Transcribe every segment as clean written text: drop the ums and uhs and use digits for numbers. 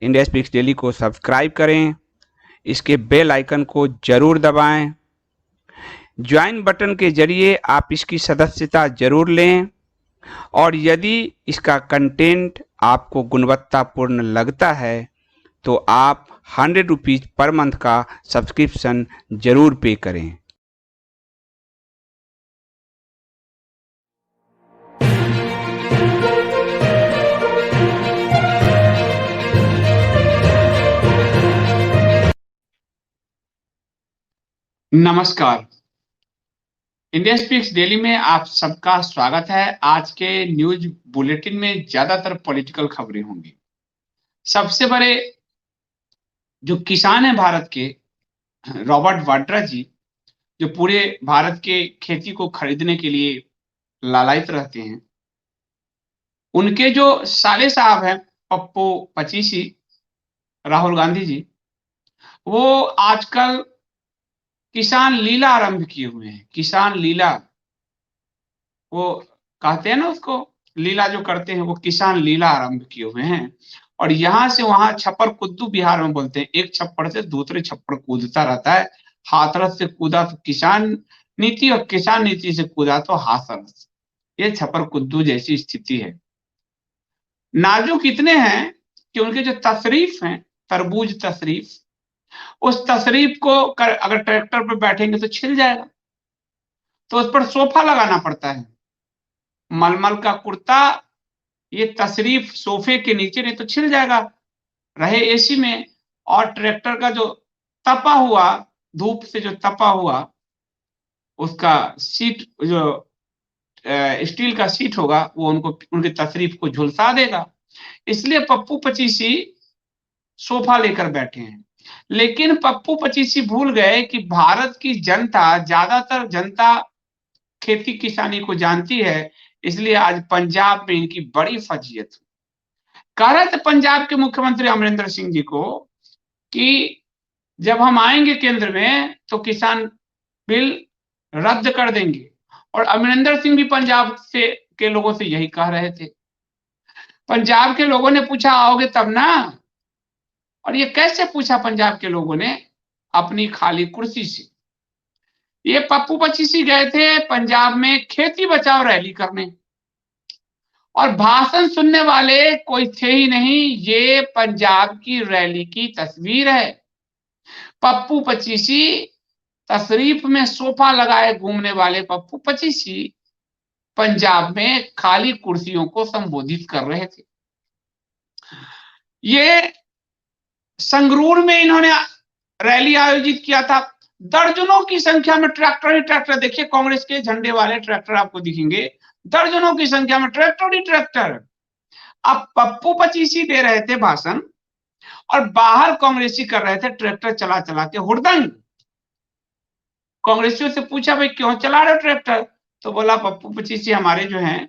India speaks daily को subscribe करें, इसके बेल आइकन को जरूर दबाएं। ज्वाइन बटन के जरिए आप इसकी सदस्यता जरूर लें और यदि इसका कंटेंट आपको गुणवत्तापूर्ण लगता है तो आप 100 रुपीज़ पर मंथ का सब्सक्रिप्शन जरूर पे करें। नमस्कार, इंडिया स्पीक्स डेली में आप सबका स्वागत है। आज के न्यूज बुलेटिन में ज्यादातर पॉलिटिकल खबरें होंगी। सबसे बड़े जो किसान हैं भारत के, रॉबर्ट वाड्रा जी, जो पूरे भारत के खेती को खरीदने के लिए लालायित रहते हैं, उनके जो साले साहब हैं पप्पू पचीसी, राहुल गांधी जी, वो आजकल किसान लीला आरंभ किए हुए हैं। किसान लीला, वो कहते हैं ना उसको, लीला जो करते हैं वो किसान लीला आरंभ किए हुए हैं। और यहां से वहां छप्पर कुद्दू बिहार में बोलते हैं, एक छप्पर से दूसरे छप्पर कूदता रहता है। हाथरस से कूदा तो किसान नीति और किसान नीति से कूदा तो हाथरस। ये छप्पर कुद्दू जैसी स्थिति है। नाजुक इतने हैं कि उनके जो तशरीफ हैं, तरबूज तशरीफ, उस तशरीफ को अगर ट्रैक्टर पर बैठेंगे तो छिल जाएगा, तो उस पर सोफा लगाना पड़ता है। मलमल का कुर्ता, ये तशरीफ सोफे के नीचे, नहीं तो छिल जाएगा, रहे एसी में। और ट्रैक्टर का जो तपा हुआ, धूप से जो तपा हुआ उसका सीट, जो स्टील का सीट होगा, वो उनको उनकी तशरीफ को झुलसा देगा। इसलिए पप्पू पचीसी सोफा लेकर बैठे हैं। लेकिन पप्पू पचीसी भूल गए कि भारत की जनता, ज्यादातर जनता खेती किसानी को जानती है। इसलिए आज पंजाब में इनकी बड़ी फजीयत कह रहे थे पंजाब के मुख्यमंत्री अमरिंदर सिंह जी को कि जब हम आएंगे केंद्र में तो किसान बिल रद्द कर देंगे। और अमरिंदर सिंह भी पंजाब से के लोगों से यही कह रहे थे। पंजाब के लोगों ने पूछा आओगे तब ना। और ये कैसे पूछा पंजाब के लोगों ने? अपनी खाली कुर्सी से। ये पप्पू पचीसी गए थे पंजाब में खेती बचाओ रैली करने, और भाषण सुनने वाले कोई थे ही नहीं। ये पंजाब की रैली की तस्वीर है। पप्पू पचीसी, तशरीफ में सोफा लगाए घूमने वाले पप्पू पचीसी, पंजाब में खाली कुर्सियों को संबोधित कर रहे थे। ये संगरूर में इन्होंने रैली आयोजित किया था। दर्जनों की संख्या में ट्रैक्टर ही ट्रैक्टर, देखिए कांग्रेस के झंडे वाले ट्रैक्टर आपको दिखेंगे, दर्जनों की संख्या में ट्रैक्टर ही ट्रैक्टर। अब पप्पू पचीसी दे रहे थे भाषण और बाहर कांग्रेसी कर रहे थे ट्रैक्टर चला चला के हुड़दंग। कांग्रेसियों से पूछा भाई क्यों चला रहे हो ट्रैक्टर? तो बोला पप्पू पचीसी हमारे जो हैं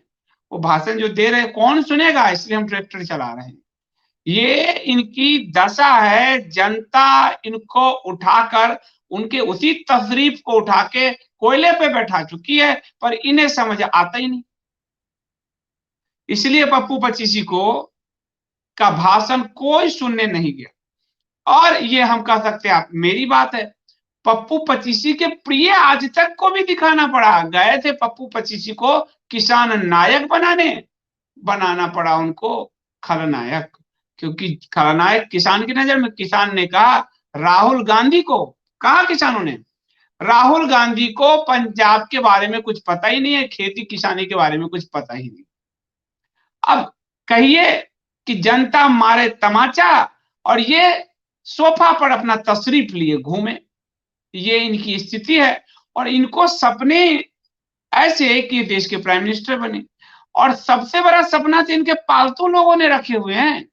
वो भाषण जो दे रहे हैं कौन सुनेगा, इसलिए हम ट्रैक्टर चला रहे हैं। ये इनकी दशा है। जनता इनको उठाकर उनके उसी तशरीफ को उठा के कोयले पे बैठा चुकी है, पर इन्हें समझ आता ही नहीं। इसलिए पप्पू पचीसी को का भाषण कोई सुनने नहीं गया। और ये हम कह सकते हैं, आप मेरी बात है, पप्पू पचीसी के प्रिय आज तक को भी दिखाना पड़ा। गए थे पप्पू पचीसी को किसान नायक बनाना पड़ा उनको खलनायक, क्योंकि खलनायक किसान की नजर में। किसान ने कहा राहुल गांधी को, कहा किसानों ने राहुल गांधी को पंजाब के बारे में कुछ पता ही नहीं है, खेती किसानी के बारे में कुछ पता ही नहीं। अब कहिए कि जनता मारे तमाचा और ये सोफा पर अपना तशरीफ लिए घूमे। ये इनकी स्थिति है। और इनको सपने ऐसे कि देश के प्राइम मिनिस्टर बने। और सबसे बड़ा सपना तो इनके पालतू लोगों ने रखे हुए हैं।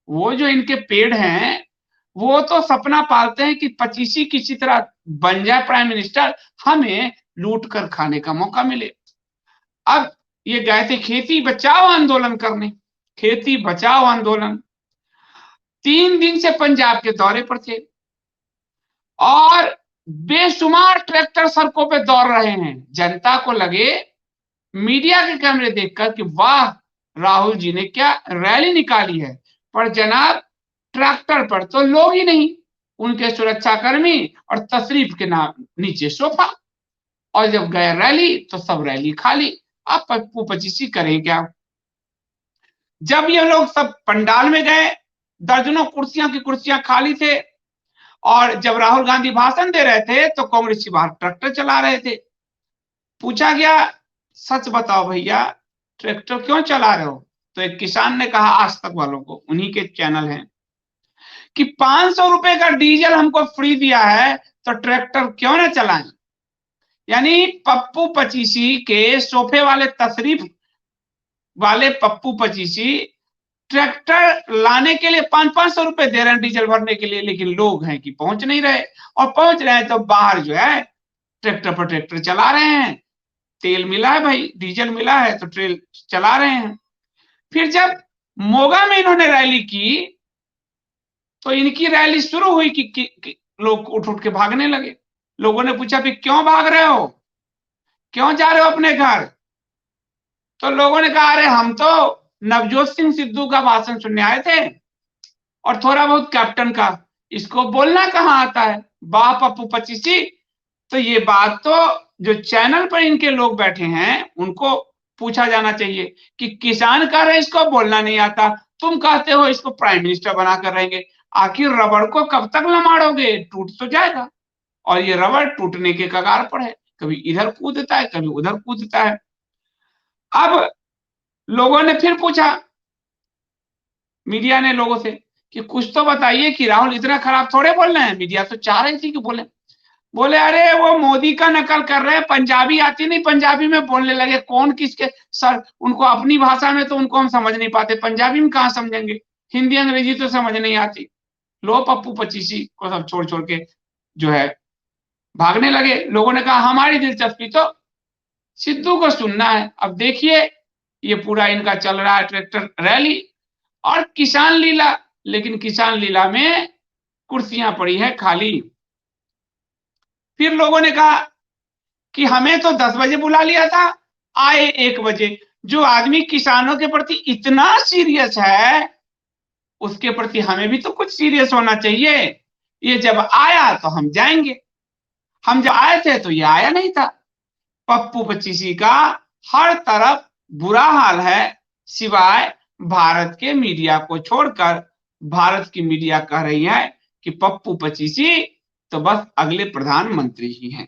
वो जो इनके पेड़ हैं वो तो सपना पालते हैं कि पचीसी किसी तरह बन जाए प्राइम मिनिस्टर, हमें लूट कर खाने का मौका मिले। अब ये गए थे खेती बचाओ आंदोलन करने, खेती बचाओ आंदोलन। 3 दिन से पंजाब के दौरे पर थे और बेशुमार ट्रैक्टर सड़कों पे दौड़ रहे हैं। जनता को लगे मीडिया के कैमरे देखकर कि वाह राहुल जी ने क्या रैली निकाली है, पर जनाब ट्रैक्टर पर तो लोग ही नहीं, उनके सुरक्षाकर्मी और तशरीफ के नाम नीचे सोफा। और जब गए रैली तो सब रैली खाली। अब पप्पू पचीसी करें क्या? जब ये लोग सब पंडाल में गए, दर्जनों कुर्सियां की कुर्सियां खाली थे, और जब राहुल गांधी भाषण दे रहे थे तो कांग्रेसी बाहर ट्रैक्टर चला रहे थे। पूछा गया, सच बताओ भैया, ट्रैक्टर क्यों चला रहे हो? तो एक किसान ने कहा आज तक वालों को, उन्हीं के चैनल हैं, कि 500 रुपए का डीजल हमको फ्री दिया है तो ट्रैक्टर क्यों ना चलाएं। यानी पप्पू पचीसी के सोफे वाले तशरीफ वाले पप्पू पचीसी ट्रैक्टर लाने के लिए 500-500 रुपए दे रहे हैं डीजल भरने के लिए, लेकिन लोग हैं कि पहुंच नहीं रहे, और पहुंच रहे हैं तो बाहर जो है ट्रैक्टर पर ट्रैक्टर चला रहे हैं। तेल मिला है भाई, डीजल मिला है तो ट्रेल चला रहे हैं। फिर जब मोगा में इन्होंने रैली की तो इनकी रैली शुरू हुई कि लोग उठ उठ के भागने लगे। लोगों ने पूछा कि क्यों भाग रहे हो, क्यों जा रहे हो अपने घर? तो लोगों ने कहा अरे हम तो नवजोत सिंह सिद्धू का भाषण सुनने आए थे और थोड़ा बहुत कैप्टन का, इसको बोलना कहाँ आता है, वाह पप्पू पचीसी। तो ये बात तो जो चैनल पर इनके लोग बैठे हैं उनको पूछा जाना चाहिए कि किसान कह रहे इसको बोलना नहीं आता, तुम कहते हो इसको प्राइम मिनिस्टर बनाकर रहेंगे, आखिर रबड़ को कब तक लमाड़ोगे, टूट तो जाएगा। और ये रबड़ टूटने के कगार पर है, कभी इधर कूदता है कभी उधर कूदता है। अब लोगों ने फिर पूछा, मीडिया ने लोगों से, कि कुछ तो बताइए कि राहुल इतना खराब थोड़े बोल रहे हैं। मीडिया तो चाह रही थी कि बोले अरे वो मोदी का नकल कर रहे हैं, पंजाबी आती नहीं, पंजाबी में बोलने लगे। कौन किसके सर, उनको अपनी भाषा में तो उनको हम समझ नहीं पाते, पंजाबी में कहाँ समझेंगे, हिंदी अंग्रेजी तो समझ नहीं आती। लो पप्पू पचीसी को सब छोड़ छोड़ के जो है भागने लगे। लोगों ने कहा हमारी दिलचस्पी तो सिद्धू को सुनना है। अब देखिए ये पूरा इनका चल रहा है ट्रैक्टर रैली और किसान लीला, लेकिन किसान लीला में कुर्सियां पड़ी है खाली। फिर लोगों ने कहा कि हमें तो 10 बजे बुला लिया था, आए 1 बजे। जो आदमी किसानों के प्रति इतना सीरियस है उसके प्रति हमें भी तो कुछ सीरियस होना चाहिए। ये जब आया तो हम जाएंगे, हम जब आए थे तो ये आया नहीं था। पप्पू पचीसी का हर तरफ बुरा हाल है, सिवाय भारत के मीडिया को छोड़कर। भारत की मीडिया कह रही है कि पप्पू पचीसी तो बस अगले प्रधानमंत्री ही हैं।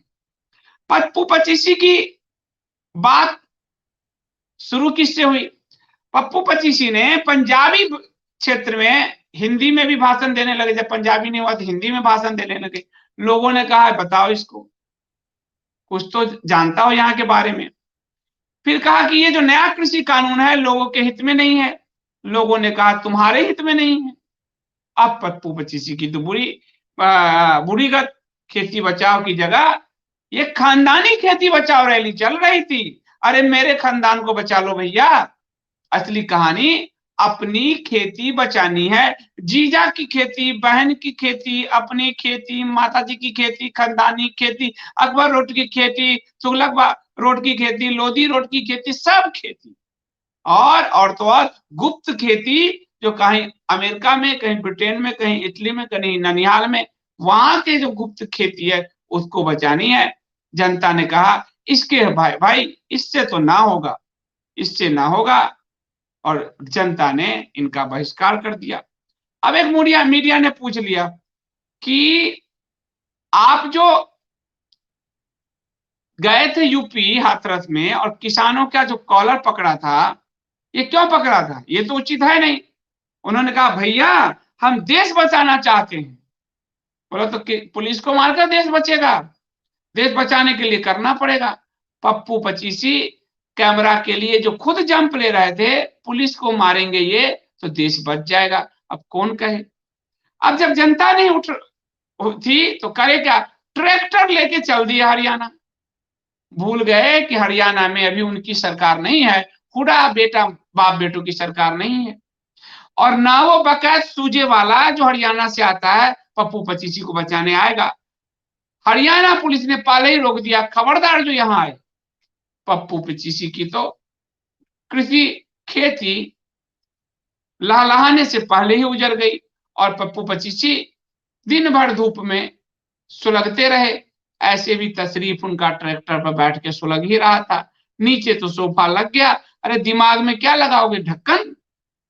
पप्पू पचीसी की बात शुरू किससे हुई? पप्पू पचीसी ने पंजाबी क्षेत्र में हिंदी में भी भाषण देने लगे, जब पंजाबी नहीं हुआ तो हिंदी में भाषण देने लगे। लोगों ने कहा बताओ इसको, कुछ तो जानता हो यहाँ के बारे में। फिर कहा कि ये जो नया कृषि कानून है लोगों के हित में नहीं है। लोगों ने कहा तुम्हारे हित में नहीं है। अब पप्पू पचीसी की तो बुढ़ीगत खेती बचाओ की जगह ये खानदानी खेती बचाओ रैली चल रही थी। अरे मेरे खानदान को बचा लो भैया। असली कहानी अपनी खेती बचानी है, जीजा की खेती, बहन की खेती, अपनी खेती, माताजी की खेती, खानदानी खेती, अकबर रोड की खेती, तुगलक रोड की खेती, लोधी रोड की खेती, सब खेती। और तो और गुप्त खेती जो कहीं अमेरिका में, कहीं ब्रिटेन में, कहीं इटली में, कहीं ननिहाल में, वहां के जो गुप्त खेती है उसको बचानी है। जनता ने कहा इसके भाई इससे तो ना होगा, इससे ना होगा, और जनता ने इनका बहिष्कार कर दिया। अब एक मीडिया ने पूछ लिया कि आप जो गए थे यूपी हाथरस में और किसानों का जो कॉलर पकड़ा था, ये क्यों पकड़ा था, ये तो उचित है नहीं। उन्होंने कहा भैया हम देश बचाना चाहते हैं। बोला तो पुलिस को मारकर देश बचेगा? देश बचाने के लिए करना पड़ेगा। पप्पू पचीसी कैमरा के लिए जो खुद जंप ले रहे थे, पुलिस को मारेंगे ये तो देश बच जाएगा। अब कौन कहे? अब जब जनता नहीं उठ थी तो करे क्या, ट्रैक्टर लेके चल दिया हरियाणा। भूल गए कि हरियाणा में अभी उनकी सरकार नहीं है, हुडा बेटा बाप बेटों की सरकार नहीं है। और ना वो बकायद सूजे वाला जो हरियाणा से आता है पप्पू पचीसी को बचाने आएगा। हरियाणा पुलिस ने पहले ही रोक दिया, खबरदार जो यहां आए। पप्पू पचीसी की तो कृषि खेती लहलहाने से पहले ही उजड़ गई। और पप्पू पचीसी दिन भर धूप में सुलगते रहे। ऐसे भी तशरीफ उनका ट्रैक्टर पर बैठ के सुलग ही रहा था, नीचे तो सोफा लग गया। अरे दिमाग में क्या लगाओगे, ढक्कन।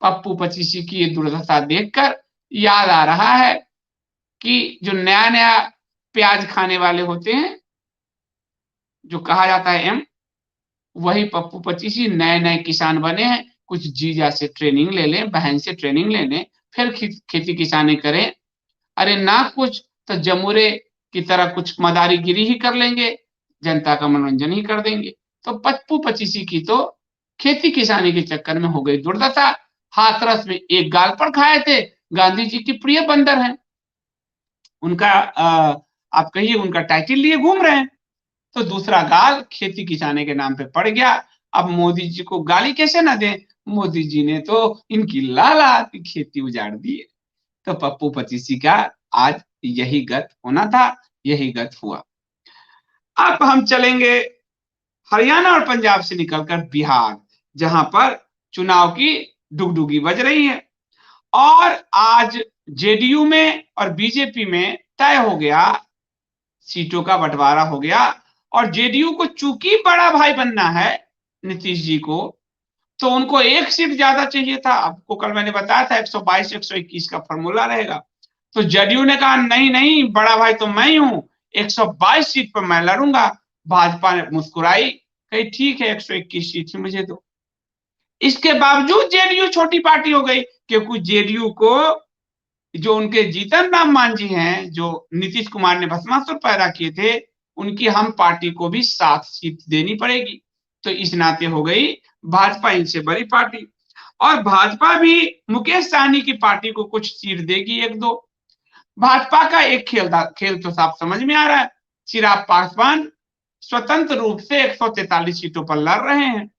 पप्पू पचीसी की ये दुर्दशा देखकर याद आ रहा है कि जो नया नया प्याज खाने वाले होते हैं, जो कहा जाता है एम, वही पप्पू पचीसी नए नए किसान बने हैं। कुछ जीजा से ट्रेनिंग ले लें, बहन से ट्रेनिंग ले लें, फिर खेती किसानी करें। अरे ना कुछ तो जमुरे की तरह कुछ मदारीगिरी ही कर लेंगे, जनता का मनोरंजन ही कर देंगे। तो पप्पू पचीसी की तो खेती किसानी के चक्कर में हो गई दुर्दशा। हाथरस में एक गाल पर खाए थे, गांधी जी की प्रिय बंदर हैं, उनका आप कहिए उनका टाइटल लिए घूम रहे हैं, तो दूसरा गाल खेती किसानी के नाम पे पड़ गया। अब मोदी जी को गाली कैसे ना दें, मोदी जी ने तो इनकी लाला की खेती उजाड़ दी है। तो पप्पू पचीसी का आज यही गत होना था, यही गत हुआ। अब हम चलेंगे हरियाणा और पंजाब से निकलकर बिहार, जहां पर चुनाव की डुगडुगी बज रही है। और आज जेडीयू में और बीजेपी में तय हो गया, सीटों का बंटवारा हो गया। और जेडीयू को चूंकि बड़ा भाई बनना है नीतीश जी को, तो उनको एक सीट ज्यादा चाहिए था। आपको कल मैंने बताया था 122 121 का फॉर्मूला रहेगा। तो जेडीयू ने कहा नहीं नहीं, बड़ा भाई तो मैं ही हूं, 122 सीट पर मैं लड़ूंगा। भाजपा ने मुस्कुराई, कही ठीक है 121 सीट ही मुझे दो। इसके बावजूद जेडीयू छोटी पार्टी हो गई, क्योंकि जेडीयू को जो उनके जीतन राम मांझी हैं, जो नीतीश कुमार ने भस्मासुर पैदा किए थे, उनकी हम पार्टी को भी 7 सीट देनी पड़ेगी। तो इस नाते हो गई भाजपा इनसे बड़ी पार्टी। और भाजपा भी मुकेश सहनी की पार्टी को कुछ सीट देगी, 1-2। भाजपा का एक खेल तो साफ समझ में आ रहा है। चिराग पासवान स्वतंत्र रूप से 143 सीटों पर लड़ रहे हैं,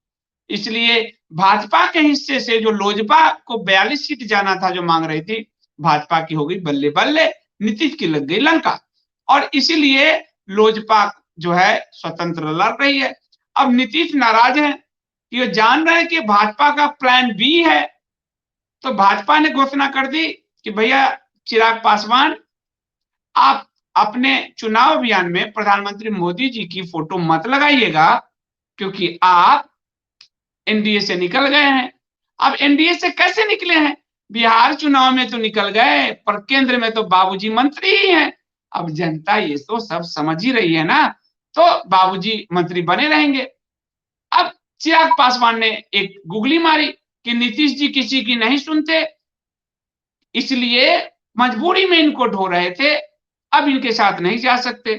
इसलिए भाजपा के हिस्से से जो लोजपा को 42 सीट जाना था, जो मांग रही थी, भाजपा की हो गई बल्ले बल्ले, नीतीश की लग गई लंका। और इसीलिए लोजपा जो है स्वतंत्र लड़ रही है। अब नीतीश नाराज है, ये जान रहे हैं कि भाजपा का प्लान बी है। तो भाजपा ने घोषणा कर दी कि भैया चिराग पासवान, आप अपने चुनाव अभियान में प्रधानमंत्री मोदी जी की फोटो मत लगाइएगा, क्योंकि आप एनडीए से निकल गए हैं। अब एनडीए से कैसे निकले हैं, बिहार चुनाव में तो निकल गए, पर केंद्र में तो बाबूजी मंत्री ही हैं। अब जनता ये तो सब समझ ही रही है ना, तो बाबूजी मंत्री बने रहेंगे। अब चिराग पासवान ने एक गुगली मारी कि नीतीश जी किसी की नहीं सुनते, इसलिए मजबूरी में इनको ढो रहे थे, अब इनके साथ नहीं जा सकते।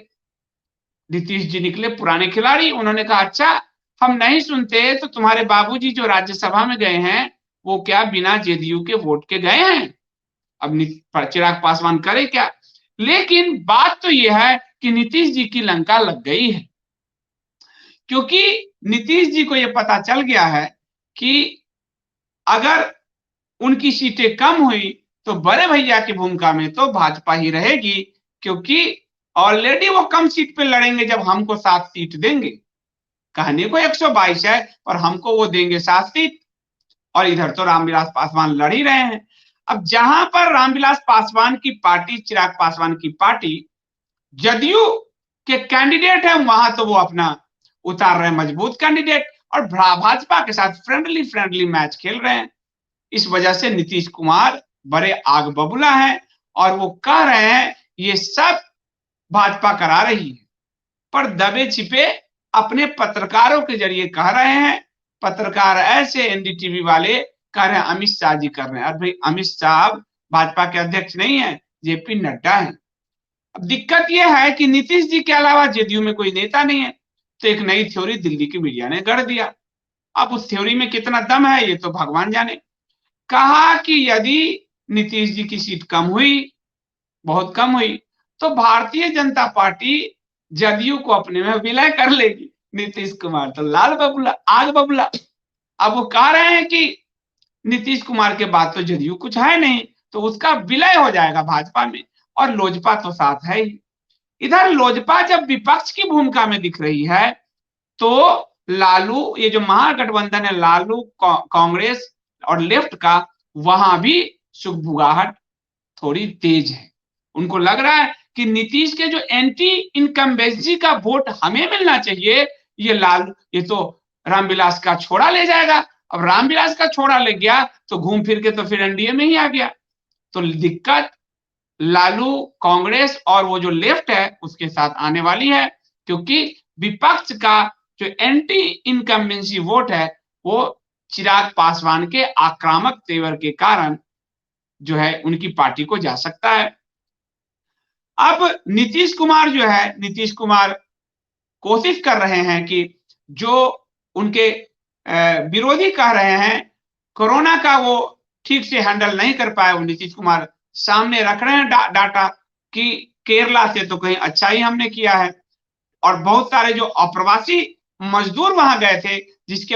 नीतीश जी निकले पुराने खिलाड़ी, उन्होंने कहा अच्छा हम नहीं सुनते तो तुम्हारे बाबूजी जो राज्यसभा में गए हैं, वो क्या बिना जेडीयू के वोट के गए हैं? अब चिराग पासवान करे क्या? लेकिन बात तो यह है कि नीतीश जी की लंका लग गई है, क्योंकि नीतीश जी को यह पता चल गया है कि अगर उनकी सीटें कम हुई तो बड़े भैया की भूमिका में तो भाजपा ही रहेगी, क्योंकि ऑलरेडी वो कम सीट पे लड़ेंगे जब हमको 7 सीट देंगे। कहने को 122 है, पर हमको वो देंगे 7 सीट। और इधर तो रामविलास पासवान लड़ ही रहे हैं। अब जहां पर रामविलास पासवान की पार्टी, चिराग पासवान की पार्टी जदयू के कैंडिडेट है, वहां तो वो अपना उतार रहे हैं मजबूत कैंडिडेट, और भाजपा के साथ फ्रेंडली मैच खेल रहे हैं। इस वजह से नीतीश कुमार बड़े आग बबूला हैं, और वो कह रहे हैं ये सब भाजपा करा रही है, पर दबे छिपे अपने पत्रकारों के जरिए कह रहे हैं। पत्रकार ऐसे एनडीटीवी वाले कह रहे हैं अमित शाह जी कर रहे हैं। अरे भाई, अमित शाह भाजपा के अध्यक्ष नहीं है, जेपी नड्डा है। अब दिक्कत यह है कि नीतीश जी के अलावा जेडीयू में कोई नेता नहीं है, तो एक नई थ्योरी दिल्ली की मीडिया ने गढ़ दिया। अब उस थ्योरी में कितना दम है ये तो भगवान जाने। कहा कि यदि नीतीश जी की सीट कम हुई, बहुत कम हुई, तो भारतीय जनता पार्टी जदयू को अपने में विलय कर लेगी। नीतीश कुमार तो लाल बबूला, आग बबूला। अब वो कह रहे हैं कि नीतीश कुमार के बाद तो जदयू कुछ है नहीं, तो उसका विलय हो जाएगा भाजपा में, और लोजपा तो साथ है ही। इधर लोजपा जब विपक्ष की भूमिका में दिख रही है, तो लालू, ये जो महागठबंधन है लालू कांग्रेस और लेफ्ट का, वहां भी सुगबुगाहट थोड़ी तेज है। उनको लग रहा है कि नीतीश के जो एंटी इनकम्बेंसी का वोट हमें मिलना चाहिए, ये तो रामविलास का छोड़ा ले जाएगा। अब रामविलास का छोड़ा ले गया तो घूम फिर के तो फिर एनडीए में ही आ गया। तो दिक्कत लालू, कांग्रेस और वो जो लेफ्ट है उसके साथ आने वाली है, क्योंकि विपक्ष का जो एंटी इनकम्बेंसी वोट है वो चिराग पासवान के आक्रामक तेवर के कारण जो है उनकी पार्टी को जा सकता है। अब नीतीश कुमार जो है, नीतीश कुमार कोशिश कर रहे हैं कि जो उनके विरोधी कह रहे हैं कोरोना का वो ठीक से हैंडल नहीं कर पाए, वो नीतीश कुमार सामने रख रहे हैं डाटा कि केरला से तो कहीं अच्छा ही हमने किया है। और बहुत सारे जो अप्रवासी मजदूर वहां गए थे, जिसके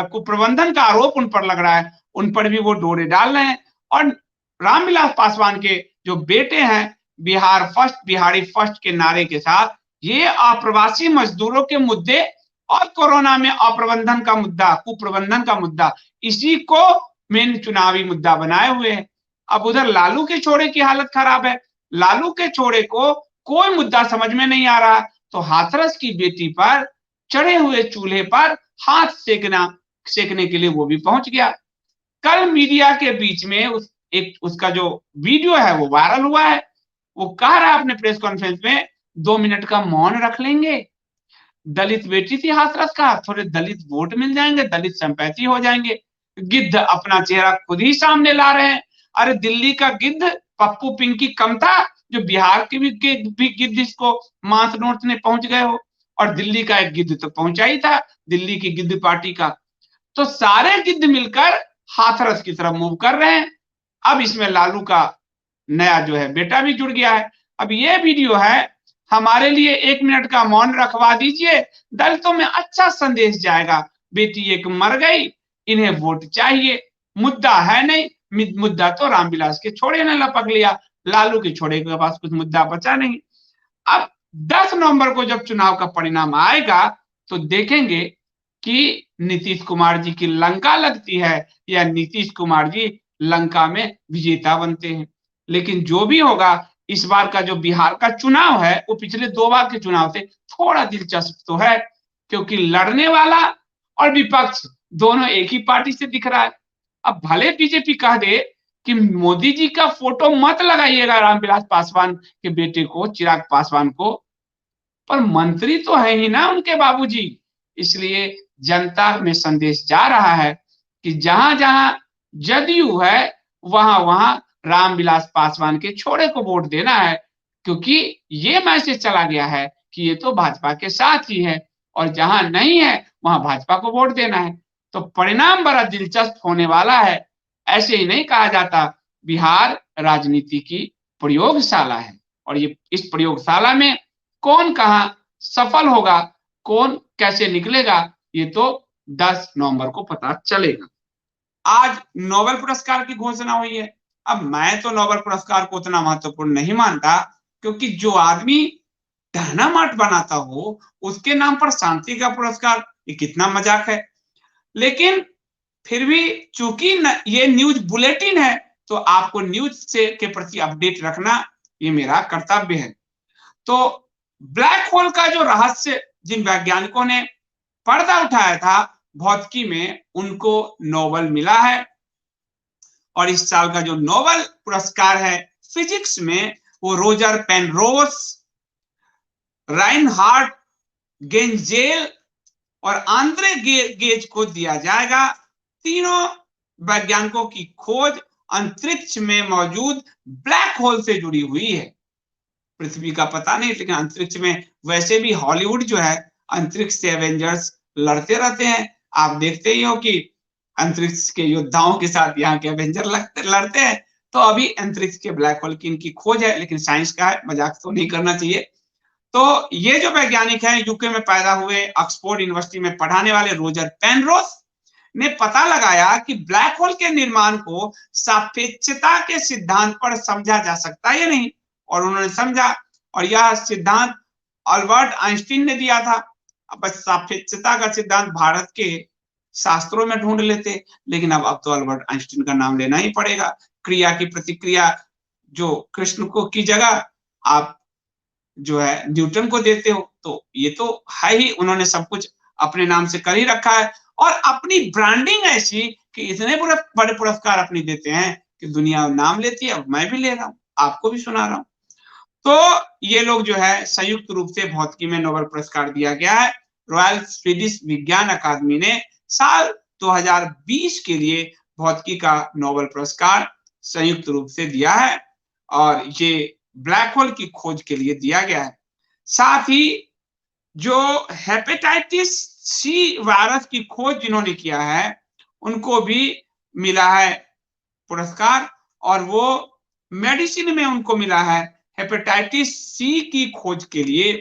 कुप्रबंधन का आरोप उन पर लग रहा है, उन पर भी वो डोरे डाल रहे हैं। और रामविलास पासवान के जो बेटे हैं, बिहार फर्स्ट, बिहारी फर्स्ट के नारे के साथ ये अप्रवासी मजदूरों के मुद्दे और कोरोना में अप्रबंधन का मुद्दा, कुप्रबंधन का मुद्दा, इसी को मेन चुनावी मुद्दा बनाए हुए हैं। अब उधर लालू के छोड़े की हालत खराब है। लालू के छोड़े को कोई मुद्दा समझ में नहीं आ रहा, तो हाथरस की बेटी पर चढ़े हुए चूल्हे पर हाथ सेकने के लिए वो भी पहुंच गया। कल मीडिया के बीच में उसका जो वीडियो है वो वायरल हुआ है। वो कह रहा है अपने प्रेस कॉन्फ्रेंस में 2 मिनट का मौन रख लेंगे, दलित बेटी थी हाथरस का, थोड़े दलित वोट मिल जाएंगे, दलित संपैथी हो जाएंगे। गिद्ध अपना चेहरा खुद ही सामने ला रहे हैं। अरे दिल्ली का गिद्ध पप्पू पिंकी कम था जो बिहार के भी गिद्ध इसको मांस नोचने पहुंच गए हो, और दिल्ली का एक गिद्ध तो पहुंचा ही था, दिल्ली की गिद्ध पार्टी का। तो सारे गिद्ध मिलकर हाथरस की तरफ मूव कर रहे हैं। अब इसमें लालू का नया जो है बेटा भी जुड़ गया है। अब ये वीडियो है, हमारे लिए 1 मिनट का मौन रखवा दीजिए, दलितों में अच्छा संदेश जाएगा, बेटी एक मर गई, इन्हें वोट चाहिए, मुद्दा है नहीं, मुद्दा तो रामविलास के छोड़े ने लपक लिया, लालू के छोड़े के पास कुछ मुद्दा बचा नहीं। अब 10 नवंबर को जब चुनाव का परिणाम आएगा तो देखेंगे कि नीतीश कुमार जी की लंका लगती है या नीतीश कुमार जी लंका में विजेता बनते हैं। लेकिन जो भी होगा, इस बार का जो बिहार का चुनाव है वो पिछले 2 बार के चुनाव से थोड़ा दिलचस्प तो है, क्योंकि लड़ने वाला और विपक्ष दोनों एक ही पार्टी से दिख रहा है। अब भले बीजेपी कह दे कि मोदी जी का फोटो मत लगाइएगा रामविलास पासवान के बेटे को, चिराग पासवान को, पर मंत्री तो है ही ना उनके बाबूजी। इसलिए जनता में संदेश जा रहा है कि जहां जहां जदयू है वहां वहां रामविलास पासवान के छोड़े को वोट देना है, क्योंकि ये मैसेज चला गया है कि ये तो भाजपा के साथ ही है, और जहां नहीं है वहां भाजपा को वोट देना है। तो परिणाम बड़ा दिलचस्प होने वाला है। ऐसे ही नहीं कहा जाता, बिहार राजनीति की प्रयोगशाला है, और ये इस प्रयोगशाला में कौन कहां सफल होगा, कौन कैसे निकलेगा, ये तो 10 नवंबर को पता चलेगा। आज नोबेल पुरस्कार की घोषणा हुई है। अब मैं तो नोबेल पुरस्कार को उतना महत्वपूर्ण नहीं मानता, क्योंकि जो आदमी डायनामाइट बनाता हो उसके नाम पर शांति का पुरस्कार, ये कितना मजाक है। लेकिन फिर भी चूंकि ये न्यूज बुलेटिन है, तो आपको न्यूज से के प्रति अपडेट रखना ये मेरा कर्तव्य है। तो ब्लैक होल का जो रहस्य जिन वैज्ञानिकों ने पर्दा उठाया था भौतिकी में, उनको नोबेल मिला है। और इस साल का जो नोबेल पुरस्कार है फिजिक्स में, वो रोजर पेनरोस, राइनहार्ड गेंजेल और आंद्रे गेज को दिया जाएगा। तीनों वैज्ञानिकों की खोज अंतरिक्ष में मौजूद ब्लैक होल से जुड़ी हुई है। पृथ्वी का पता नहीं, लेकिन अंतरिक्ष में वैसे भी हॉलीवुड जो है अंतरिक्ष से एवेंजर्स लड़ते रहते हैं। आप देखते ही हो कि अंतरिक्ष के योद्धाओं के साथ यहाँ के एवेंजर लड़ते हैं। तो अभी अंतरिक्ष के ब्लैक होल की इनकी खोज है, लेकिन साइंस का है, मजाक तो नहीं करना चाहिए। तो ये जो वैज्ञानिक है यूके में पैदा हुए, ऑक्सफोर्ड यूनिवर्सिटी में पढ़ाने वाले रोजर पेनरोस ने पता लगाया कि ब्लैक होल के निर्माण को सापेक्षता के सिद्धांत पर समझा जा सकता है या नहीं, और उन्होंने समझा, और यह सिद्धांत अल्बर्ट आइंस्टीन ने दिया था। अब सापेक्षता का सिद्धांत भारत के शास्त्रों में ढूंढ लेते, लेकिन अब तो अल्बर्ट आइंस्टीन का नाम लेना ही पड़ेगा। क्रिया की प्रतिक्रिया जो कृष्ण को की जगह आप जो है न्यूटन को देते हो, तो ये तो है ही, उन्होंने सब कुछ अपने नाम से कर ही रखा है और अपनी ब्रांडिंग ऐसी कि इतने बड़े पुरस्कार अपनी देते हैं कि दुनिया नाम लेती है। अब मैं भी ले रहा हूँ, आपको भी सुना रहा हूँ। तो ये लोग जो है संयुक्त रूप से भौतिकी में नोबेल पुरस्कार दिया गया है। रॉयल स्वीडिश विज्ञान अकादमी ने साल 2020 के लिए भौतिकी का नोबेल पुरस्कार संयुक्त रूप से दिया है और ये ब्लैक होल की खोज के लिए दिया गया है। साथ ही जो हेपेटाइटिस सी वायरस की खोज जिन्होंने किया है उनको भी मिला है पुरस्कार और वो मेडिसिन में उनको मिला है। हेपेटाइटिस सी की खोज के लिए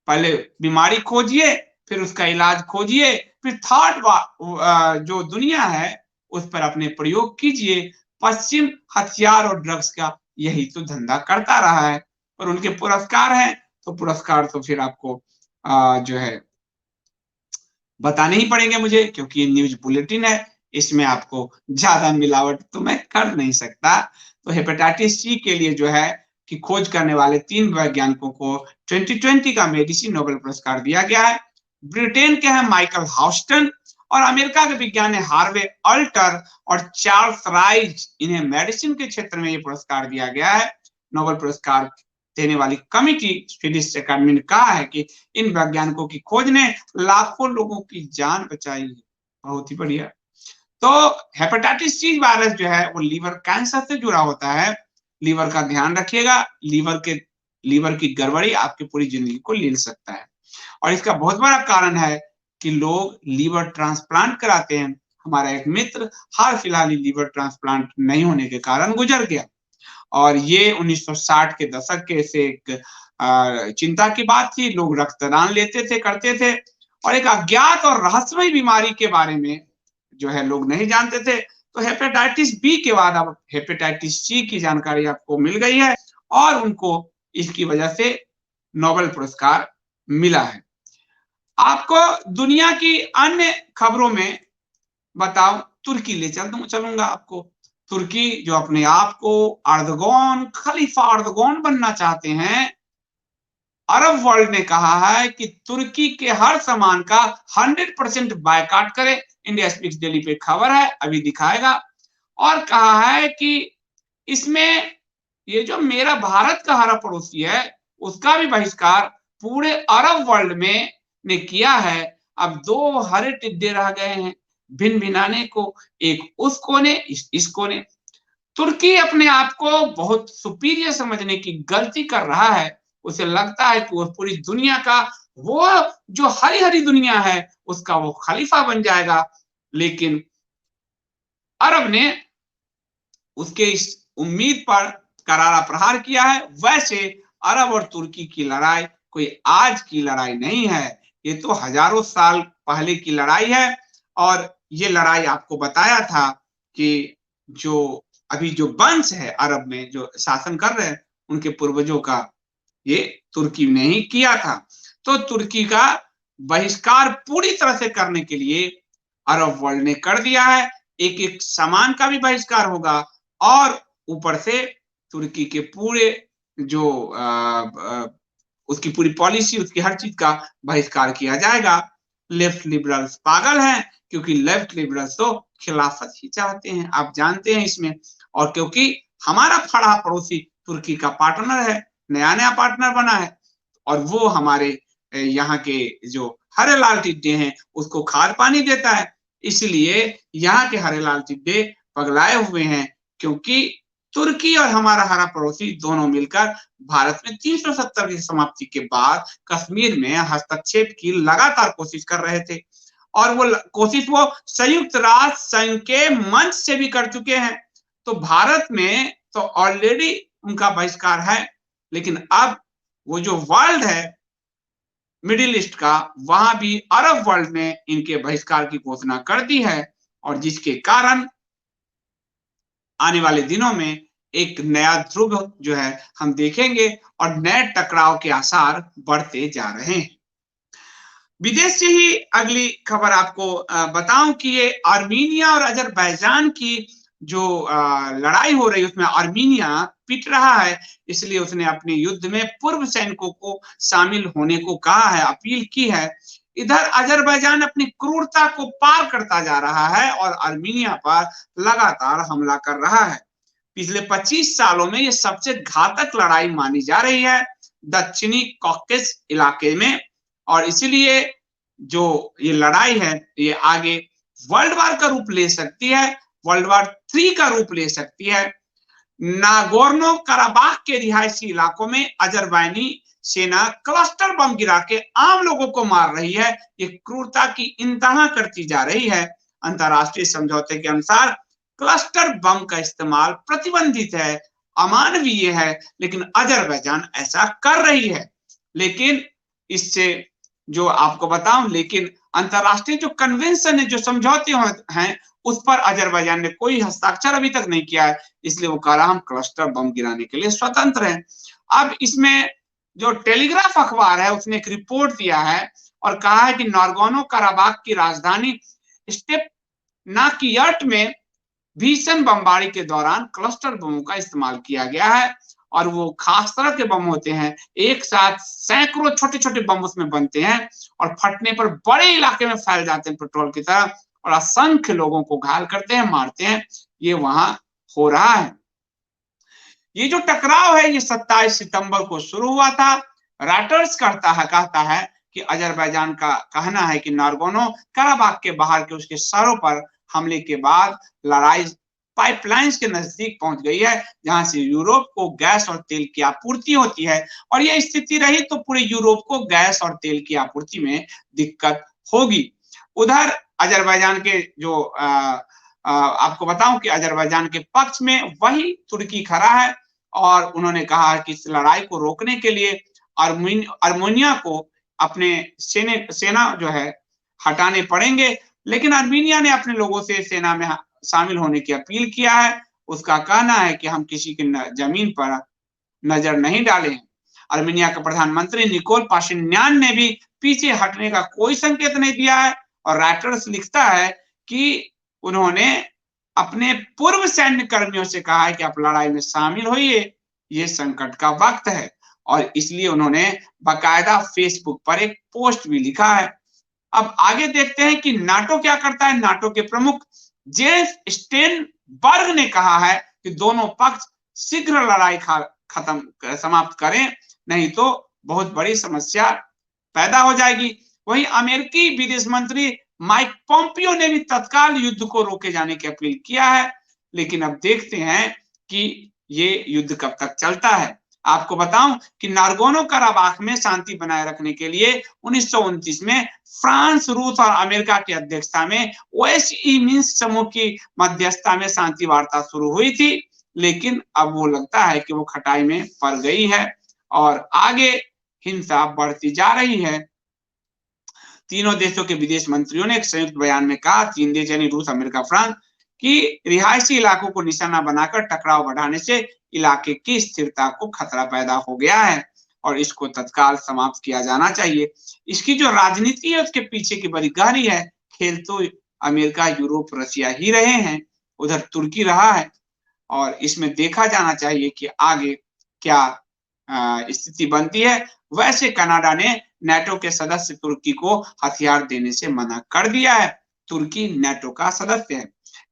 पहले बीमारी खोजिए, फिर उसका इलाज खोजिए, फिर थर्ड जो दुनिया है उस पर अपने प्रयोग कीजिए। पश्चिम हथियार और ड्रग्स का यही तो धंधा करता रहा है और उनके पुरस्कार हैं, तो पुरस्कार तो फिर आपको जो है बताने ही पड़ेंगे मुझे, क्योंकि ये न्यूज बुलेटिन है, इसमें आपको ज्यादा मिलावट तो मैं कर नहीं सकता। तो हेपेटाइटिस सी के लिए जो है कि खोज करने वाले 3 वैज्ञानिकों को 2020 का मेडिसिन नोबेल पुरस्कार दिया गया है। ब्रिटेन के हैं माइकल हाउस्टन और अमेरिका के विज्ञानी हार्वे अल्टर और चार्ल्स राइज, इन्हें मेडिसिन के क्षेत्र में ये पुरस्कार दिया गया है। नोबेल पुरस्कार देने वाली कमिटी स्वीडिश अकादमी ने कहा है कि इन वैज्ञानिकों की खोज ने लाखों लोगों की जान बचाई है। बहुत ही बढ़िया। तो हेपेटाइटिस सी वायरस जो है वो लीवर कैंसर से जुड़ा होता है। लीवर का ध्यान रखिएगा, लीवर की गड़बड़ी आपकी पूरी जिंदगी को ले सकता है और इसका बहुत बड़ा कारण है कि लोग लीवर ट्रांसप्लांट कराते हैं। हमारा एक मित्र हाल फिलहाल ही लीवर ट्रांसप्लांट नहीं होने के कारण गुजर गया और ये 1960 के दशक के से एक चिंता की बात थी। लोग रक्तदान लेते थे, करते थे और एक अज्ञात और रहस्यमय बीमारी के बारे में जो है लोग नहीं जानते थे। तो हेपेटाइटिस बी के बाद अब हेपेटाइटिस सी की जानकारी आपको मिल गई है और उनको इसकी वजह से नोबेल पुरस्कार मिला है। आपको दुनिया की अन्य खबरों में बताओ, तुर्की ले चलूंगा आपको। तुर्की जो अपने आप को अर्दगोन, खलीफा अर्दगोन बनना चाहते हैं, अरब वर्ल्ड ने कहा है कि तुर्की के हर सामान का 100% बायकॉट करे। इंडिया स्पीक्स डेली पे खबर है, अभी दिखाएगा। और कहा है कि इसमें ये जो मेरा भारत का हरा पड़ोसी है उसका भी बहिष्कार पूरे अरब वर्ल्ड में ने किया है। अब 2 हरे टिड्डे रह गए हैं भिन भिनाने को, एक उस कोने इस कोने। तुर्की अपने आप को बहुत सुपीरियर समझने की गलती कर रहा है। उसे लगता है कि वो पूरी दुनिया का, वो जो हरी हरी दुनिया है उसका वो खलीफा बन जाएगा। लेकिन अरब ने उसके इस उम्मीद पर करारा प्रहार किया है। वैसे अरब और तुर्की की लड़ाई कोई आज की लड़ाई नहीं है, ये तो हजारों साल पहले की लड़ाई है। और ये लड़ाई आपको बताया था कि जो अभी जो वंश है अरब में जो शासन कर रहे हैं उनके पूर्वजों का ये तुर्की ने ही किया था। तो तुर्की का बहिष्कार पूरी तरह से करने के लिए अरब वर्ल्ड ने कर दिया है। एक एक सामान का भी बहिष्कार होगा और ऊपर से तुर्की के पूरे जो उसकी पूरी पॉलिसी, उसकी हर चीज का बहिष्कार किया जाएगा। लेफ्ट लिबरल्स पागल हैं, क्योंकि लेफ्ट लिबरल्स तो खिलाफत ही चाहते हैं, आप जानते हैं इसमें। और क्योंकि हमारा खड़ा पड़ोसी तुर्की का पार्टनर है, नया नया पार्टनर बना है और वो हमारे यहाँ के जो हरे लाल टिड्डे हैं उसको खाद पानी देता है। इसलिए यहाँ के हरे लाल टिड्डे पगलाए हुए हैं, क्योंकि तुर्की और हमारा हरा पड़ोसी दोनों मिलकर भारत में 370 की समाप्ति के बाद कश्मीर में हस्तक्षेप की लगातार कोशिश कर रहे थे और वो कोशिश वो संयुक्त राष्ट्र संघ के मंच से भी कर चुके हैं। तो भारत में तो ऑलरेडी उनका बहिष्कार है, लेकिन अब वो जो वर्ल्ड है मिडिल ईस्ट का, वहां भी अरब वर्ल्ड ने इनके बहिष्कार की घोषणा कर दी है और जिसके कारण आने वाले दिनों में एक नया ध्रुव जो है हम देखेंगे और नए टकराव के आसार बढ़ते जा रहे हैं। विदेश से ही अगली खबर आपको बताऊं कि ये आर्मीनिया और अजरबैजान की जो लड़ाई हो रही है उसमें आर्मीनिया पिट रहा है, इसलिए उसने अपने युद्ध में पूर्व सैनिकों को शामिल होने को कहा है, अपील की है। इधर अजरबैजान अपनी क्रूरता को पार करता जा रहा है और आर्मीनिया पर लगातार हमला कर रहा है। पिछले 25 सालों में ये सबसे घातक लड़ाई मानी जा रही है दक्षिणी कॉकेस इलाके में, और इसीलिए जो ये लड़ाई है ये आगे वर्ल्ड वार का रूप ले सकती है, वर्ल्ड वार 3 का रूप ले सकती है। नागोर्नो कराबाख के रिहायशी इलाकों में अजरबैजानी सेना क्लस्टर बम गिरा के आम लोगों को मार रही है। ये क्रूरता की इंतहा करती जा रही है। अंतरराष्ट्रीय समझौते के अनुसार क्लस्टर बम का इस्तेमाल प्रतिबंधित है, अमानवीय है, लेकिन अजरबैजान ऐसा कर रही है। लेकिन इससे जो आपको बताऊं, लेकिन अंतरराष्ट्रीय जो कन्वेंशन है, जो समझौते हैं, उस पर अजरबैजान ने कोई हस्ताक्षर अभी तक नहीं किया है, इसलिए वो कह रहा हम क्लस्टर बम गिराने के लिए स्वतंत्र हैं। अब इसमें जो टेलीग्राफ अखबार है उसने एक रिपोर्ट दिया है और कहा है कि नागोर्नो कराबाख की राजधानी स्टेपनाकियर्ट में भीषण बमबारी के दौरान क्लस्टर बमों का इस्तेमाल किया गया है, और वो खास तरह के बम होते हैं, एक साथ सैकड़ों छोटे छोटे बम उसमें बनते हैं और फटने पर बड़े इलाके में फैल जाते हैं पेट्रोल की तरह, और असंख्य लोगों को घायल करते हैं, मारते हैं। ये वहां हो रहा है। ये जो टकराव है ये 27 सितंबर को शुरू हुआ था। रॉयटर्स कहता है कि अजरबैजान का कहना है कि नागोर्नो कराबाख के बाहर के उसके शहरों पर हमले के बाद लड़ाई पाइपलाइंस के नजदीक पहुंच गई है, जहां से यूरोप को गैस और तेल की आपूर्ति होती है, और यह स्थिति रही तो पूरे यूरोप को गैस और तेल की आपूर्ति में दिक्कत होगी। उधर अजरबैजान के जो आपको बताऊं कि अजरबैजान के पक्ष में वही तुर्की खड़ा है, और उन्होंने कहा कि इस लड़ाई को रोकने के लिए आर्मेनिया को अपने सेना जो है हटाने पड़ेंगे, लेकिन आर्मेनिया ने अपने लोगों से सेना में शामिल होने की अपील किया है। उसका कहना है कि हम किसी की जमीन पर नजर नहीं डाले हैं। आर्मेनिया के प्रधानमंत्री निकोल पाशिन्यान ने भी पीछे हटने का कोई संकेत नहीं दिया है, और रॉयटर्स लिखता है कि उन्होंने अपने पूर्व सैन्य कर्मियों से कहा है कि आप लड़ाई में शामिल होइए, ये संकट का वक्त है, और इसलिए उन्होंने बाकायदा फेसबुक पर एक पोस्ट भी लिखा है। अब आगे देखते हैं कि नाटो क्या करता है। नाटो के प्रमुख जेफ स्टेनबर्ग ने कहा है कि दोनों पक्ष शीघ्र लड़ाई खत्म समाप्त करें, नहीं तो बहुत बड़ी समस्या पैदा हो जाएगी। वहीं अमेरिकी विदेश मंत्री माइक पोम्पियो ने भी तत्काल युद्ध को रोके जाने की अपील किया है, लेकिन अब देखते हैं कि ये युद्ध कब तक चलता है। आपको बताऊं कि नागोर्नो कराबाख में शांति बनाए रखने के लिए 1929 में फ्रांस, रूस और अमेरिका की अध्यक्षता में ओएसई मिन्स्क समूह की मध्यस्थता में शांति वार्ता शुरू हुई थी, लेकिन अब वो लगता है कि वो खटाई में पड़ गई है और आगे हिंसा बढ़ती जा रही है। तीनों देशों के विदेश मंत्रियों ने एक संयुक्त बयान में कहा, 3 देश यानी रूस, अमेरिका, फ्रांस कि रिहायशी इलाकों को निशाना बनाकर टकराव बढ़ाने से इलाके की स्थिरता को खतरा पैदा हो गया है और इसको तत्काल समाप्त किया जाना चाहिए। इसकी जो राजनीति है उसके पीछे की बड़ी गहरी है। खेल तो अमेरिका, यूरोप, रशिया ही रहे हैं, उधर तुर्की रहा है, और इसमें देखा जाना चाहिए कि आगे क्या स्थिति बनती है। वैसे कनाडा ने नाटो के सदस्य तुर्की को हथियार देने से मना कर दिया है। तुर्की नाटो का सदस्य है।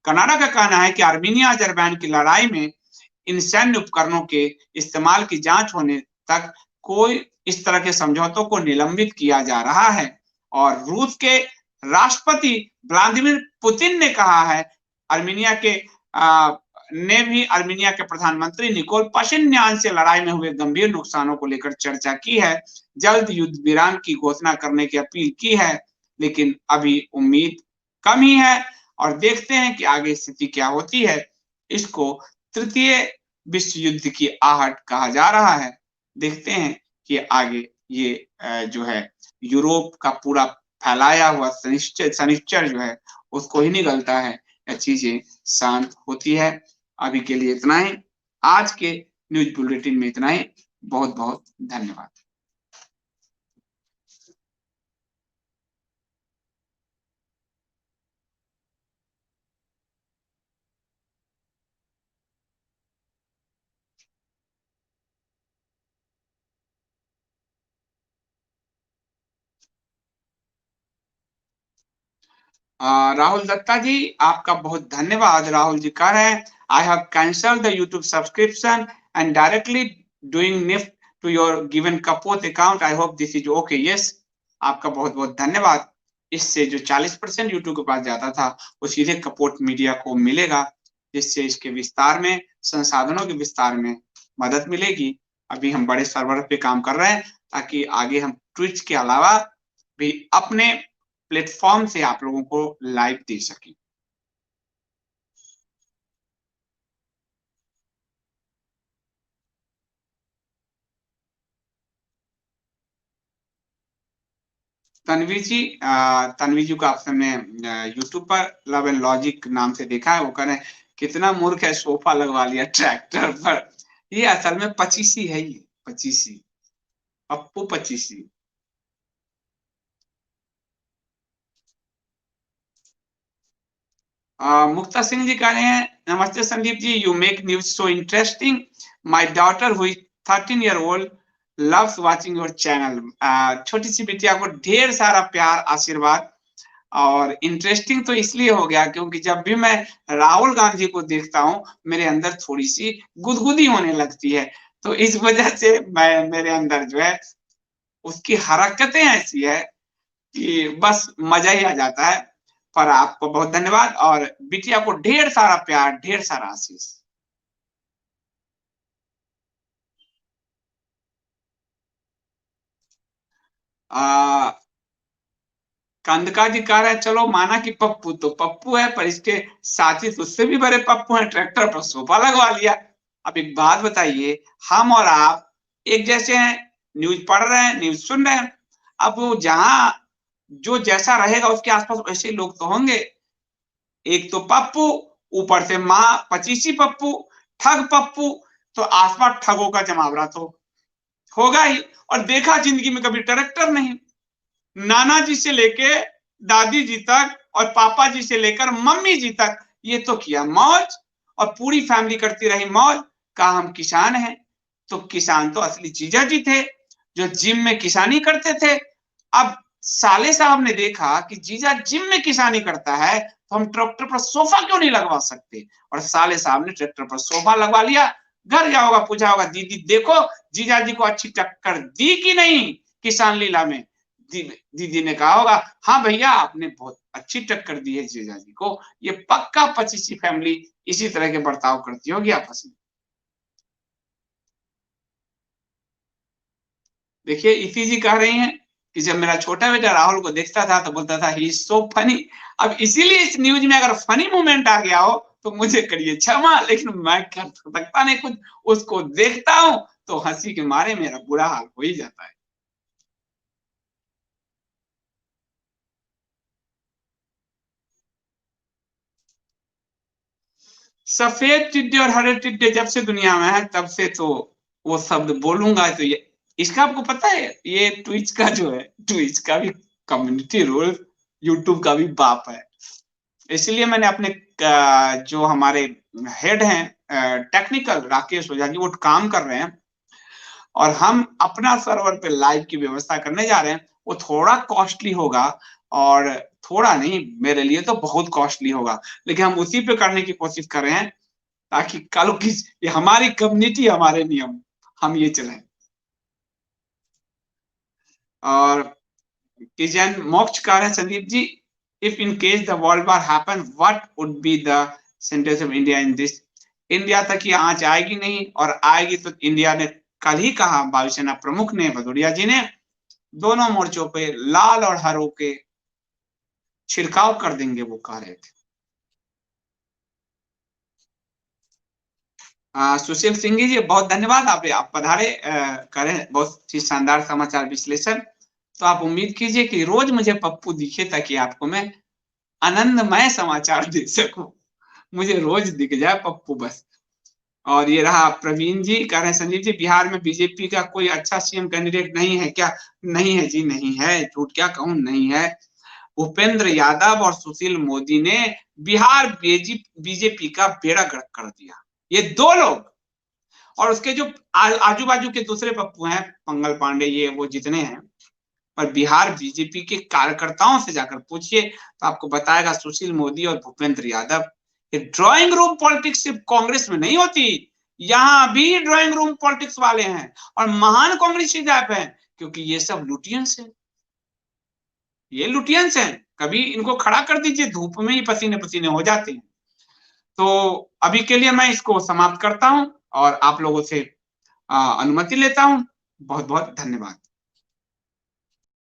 कनाडा का कहना है कि आर्मेनिया अजरबैजान की लड़ाई में इन सैन्य उपकरणों के इस्तेमाल की जांच होने तक कोई इस तरह के समझौतों को निलंबित किया जा रहा है, और रूस के राष्ट्रपति व्लादिमीर पुतिन ने कहा है आर्मेनिया के ने भी आर्मेनिया के प्रधानमंत्री निकोल पाशिन्यान से लड़ाई में हुए गंभीर नुकसानों को लेकर चर्चा की है, जल्द युद्ध विराम की घोषणा करने की अपील की है, लेकिन अभी उम्मीद कम ही है और देखते हैं कि आगे स्थिति क्या होती है। इसको तृतीय विश्व युद्ध की आहट कहा जा रहा है। देखते हैं कि आगे ये जो है यूरोप का पूरा फैलाया हुआ सनिश्चर जो है उसको ही निगलता है या चीजें शांत होती है। अभी के लिए इतना ही। आज के न्यूज बुलेटिन में इतना ही। बहुत बहुत धन्यवाद। राहुल दत्ता जी, आपका बहुत धन्यवाद। राहुल जी कह रहे हैं, I have cancel the YouTube subscription and directly doing NEFT to your given कपोत account, I hope this is okay. Yes, आपका बहुत बहुत धन्यवाद। इससे जो 40% यूट्यूब के पास जाता था वो सीधे कपोट मीडिया को मिलेगा, जिससे इसके विस्तार में, संसाधनों के विस्तार में मदद मिलेगी। अभी हम बड़े सर्वर पे काम कर रहे हैं ताकि आगे हम ट्विच के अलावा भी अपने प्लेटफॉर्म से आप लोगों को लाइव दे सकें। तन्वी जी को आपने यूट्यूब पर लव एंड लॉजिक नाम से देखा है, वो कह रहे हैं कितना मूर्ख है, सोफा लगवा लिया ट्रैक्टर पर। ये असल में पचीसी है, ये पचीसी, पप्पू पचीसी। मुक्ता सिंह जी कह रहे हैं, नमस्ते Sandeep ji, you make news so interesting, my daughter who's 13 year old loves watching your channel. छोटी सी बिटिया को ढेर सारा प्यार आशीर्वाद। और इंटरेस्टिंग तो इसलिए हो गया क्योंकि जब भी मैं राहुल गांधी को देखता हूं मेरे अंदर थोड़ी सी गुदगुदी होने लगती है, तो इस वजह से मैं, मेरे अंदर जो है उसकी हरकतें ऐसी है कि बस मजा ही आ जाता है। पर आपको बहुत धन्यवाद और बिटिया को ढेर सारा प्यार, ढेर सारा आशीष। कंदका जी कह रहे हैं, चलो माना कि पप्पू तो पप्पू है, पर इसके साथी तो उससे भी बड़े पप्पू हैं, ट्रैक्टर पर सोफा लगवा लिया। अब एक बात बताइए, हम और आप एक जैसे हैं, न्यूज पढ़ रहे हैं, न्यूज सुन रहे हैं। अब वो जहां जो जैसा रहेगा उसके आसपास वैसे लोग तो होंगे। एक तो पप्पू, ऊपर से माँ पचीसी पप्पू, ठग पप्पू, तो आसपास ठगों का जमावड़ा तो होगा ही। और देखा जिंदगी में कभी ट्रैक्टर नहीं, नाना जी से लेके दादी जी तक और पापा जी से लेकर मम्मी जी तक, ये तो किया मौज, और पूरी फैमिली करती रही मौज। कहा हम किसान हैं, तो किसान तो असली जीजा जी थे जो जिम में किसानी करते थे। अब साले साहब ने देखा कि जीजा जिम में किसानी करता है, तो हम ट्रैक्टर पर सोफा क्यों नहीं लगवा सकते, और साले साहब ने ट्रैक्टर पर सोफा लगवा लिया। घर गया होगा, पूछा होगा दीदी देखो जीजा जी को अच्छी टक्कर दी कि नहीं किसान लीला में। दीदी ने कहा होगा, हाँ भैया आपने बहुत अच्छी टक्कर दी है जीजा जी को। ये पक्का पचीसी फैमिली इसी तरह के बर्ताव करती होगी आपस में। देखिए इसी जी कह रही हैं कि जब मेरा छोटा बेटा राहुल को देखता था तो बोलता था ही इज सो फनी। अब इसीलिए इस न्यूज में अगर फनी मोमेंट आ गया हो तो मुझे करिए क्षमा, लेकिन मैं कर सकता नहीं कुछ। उसको देखता हूं तो हंसी के मारे मेरा बुरा हाल हो ही जाता है। सफेद टिड्डे और हरे टिड्डे जब से दुनिया में है तब से तो वो शब्द बोलूंगा तो ये, इसका आपको पता है, ये ट्विच का जो है, ट्विच का भी कम्युनिटी रोल यूट्यूब का भी बाप है। इसलिए मैंने अपने जो हमारे हेड हैं टेक्निकल राकेश ओझा जी, वो काम कर रहे हैं और हम अपना सर्वर पे लाइव की व्यवस्था करने जा रहे हैं। वो थोड़ा कॉस्टली होगा, और थोड़ा नहीं, मेरे लिए तो बहुत कॉस्टली होगा, लेकिन हम उसी पे करने की कोशिश कर रहे हैं ताकि कल की ये हमारी कम्युनिटी, हमारे नियम, हम ये चलाएं। और किजन मोक्ष कह रहे हैं, Sandeep ji if in case the world war happen what would be the sentence of India in this। India तक ये आंच आएगी नहीं, और आएगी तो इंडिया ने, कल ही कहा वायुसेना प्रमुख ने, भदौरिया जी ने, दोनों मोर्चों पे लाल और हरों के छिड़काव कर देंगे, वो कह रहे थे। सुशील सिंह जी बहुत धन्यवाद, आप पधारे, करें बहुत ही शानदार समाचार विश्लेषण। तो आप उम्मीद कीजिए कि रोज मुझे पप्पू दिखे ताकि आपको मैं आनंदमय समाचार दे सकूं। मुझे रोज दिख जाए पप्पू बस। और ये रहा प्रवीण जी कह रहे हैं, संजीव जी बिहार में बीजेपी का कोई अच्छा सीएम कैंडिडेट नहीं है क्या? नहीं है जी, नहीं है, झूठ क्या कहूं, नहीं है। भूपेंद्र यादव और सुशील मोदी ने बिहार बीजेपी का बेड़ा गर्क कर दिया, ये दो लोग। और उसके जो आजू बाजू के दूसरे पप्पू हैं, मंगल पांडे, ये वो जितने हैं, पर बिहार बीजेपी के कार्यकर्ताओं से जाकर पूछिए तो आपको बताएगा सुशील मोदी और भूपेंद्र यादव। ये ड्राइंग रूम पॉलिटिक्स सिर्फ कांग्रेस में नहीं होती, यहाँ भी ड्राइंग रूम पॉलिटिक्स वाले हैं और महान कांग्रेसी टाइप हैं, क्योंकि ये सब लुटियंस हैं। ये लुटियंस हैं, कभी इनको खड़ा कर दीजिए, धूप में ही पसीने पसीने हो जाते हैं। तो अभी के लिए मैं इसको समाप्त करता हूं और आप लोगों से अनुमति लेता हूं। बहुत बहुत धन्यवाद।